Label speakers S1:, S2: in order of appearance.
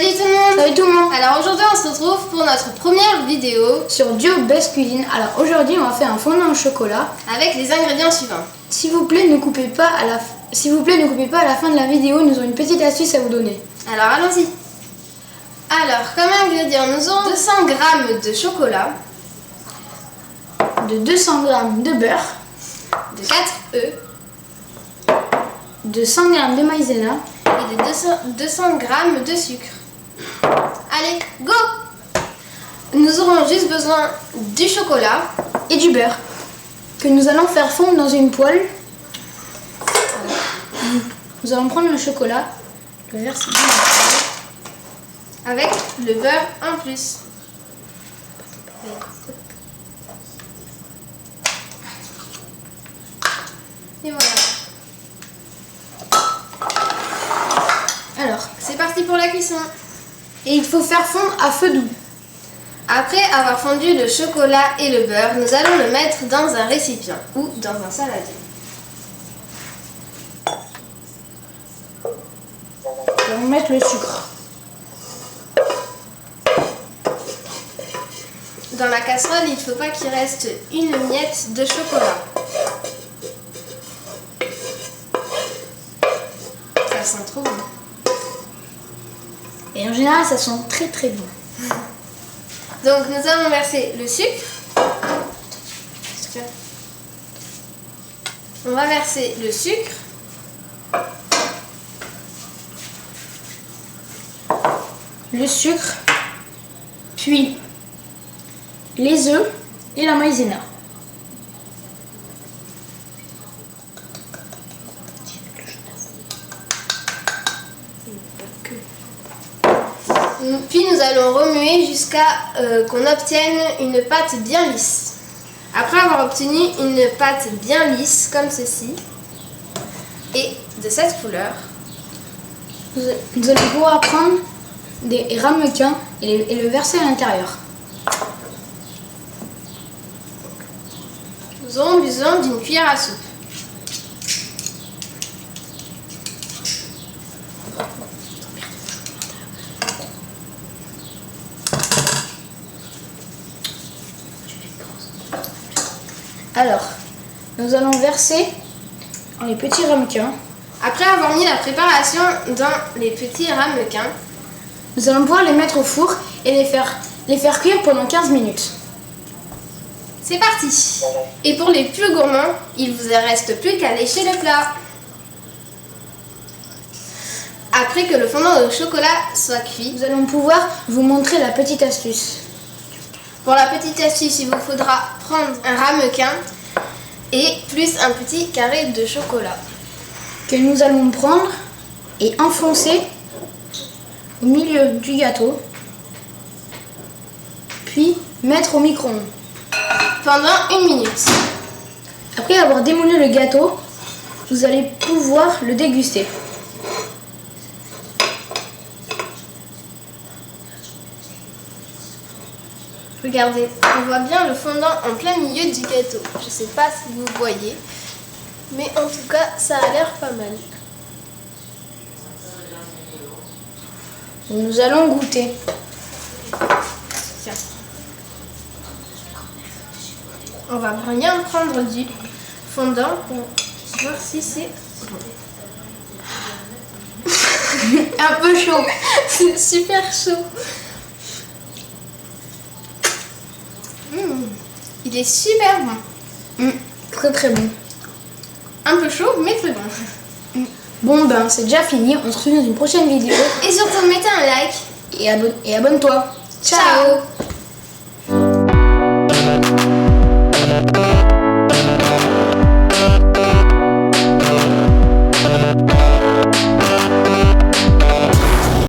S1: Salut tout le monde!
S2: Salut tout le monde!
S1: Alors aujourd'hui on se retrouve pour notre première vidéo
S2: sur Dio Best Cuisine. Alors aujourd'hui on va faire un fondant au chocolat
S1: avec les ingrédients suivants.
S2: S'il vous plaît ne coupez pas à la fin de la vidéo, nous avons une petite astuce à vous donner.
S1: Alors allons-y. Alors comme ingrédients nous avons 200 g de chocolat,
S2: de 200 g de beurre,
S1: de 4 œufs,
S2: de 100 g de maïzena
S1: et de 200 g de sucre. Allez, go! Nous aurons juste besoin du chocolat
S2: et du beurre que nous allons faire fondre dans une poêle. Nous allons prendre le chocolat, le verser dans la poêle
S1: avec le beurre en plus. Et voilà.
S2: Alors,
S1: c'est parti pour la cuisson.
S2: Et il faut faire fondre à feu doux.
S1: Après avoir fondu le chocolat et le beurre, nous allons le mettre dans un récipient ou dans un saladier.
S2: Nous allons mettre le sucre.
S1: Dans la casserole, il ne faut pas qu'il reste une miette de chocolat. Ça sent trop bon.
S2: Et en général, ça sent très très bon.
S1: Donc nous allons verser le sucre. On va verser le sucre.
S2: Le sucre, puis les œufs et la maïzena.
S1: Puis nous allons remuer jusqu'à qu'on obtienne une pâte bien lisse. Après avoir obtenu une pâte bien lisse comme ceci et de cette couleur,
S2: nous allons pouvoir prendre des ramequins et le verser à l'intérieur.
S1: nous aurons besoin d'une cuillère à soupe.
S2: Alors, nous allons verser dans les petits ramequins.
S1: Après avoir mis la préparation dans les petits ramequins,
S2: nous allons pouvoir les mettre au four et les faire cuire pendant 15 minutes.
S1: C'est parti! Et pour les plus gourmands, il vous ne reste plus qu'à lécher le plat. Après que le fondant au chocolat soit cuit,
S2: nous allons pouvoir vous montrer la petite astuce.
S1: Pour la petite astuce, il vous faudra prendre un ramequin et plus un petit carré de chocolat
S2: que nous allons prendre et enfoncer au milieu du gâteau, puis mettre au micro-ondes
S1: pendant 1 minute.
S2: Après avoir démoulé le gâteau, vous allez pouvoir le déguster.
S1: Regardez, on voit bien le fondant en plein milieu du gâteau. Je ne sais pas si vous voyez, mais en tout cas, ça a l'air pas mal.
S2: Nous allons goûter.
S1: Tiens. On va bien prendre du fondant pour voir si c'est bon.
S2: Un peu chaud.
S1: C'est super chaud. Il est super bon.
S2: Très très bon.
S1: Un peu chaud, mais très bon.
S2: Bon ben c'est déjà fini, on se retrouve dans une prochaine vidéo.
S1: Et surtout mettez un like.
S2: Et abonne-toi.
S1: Ciao.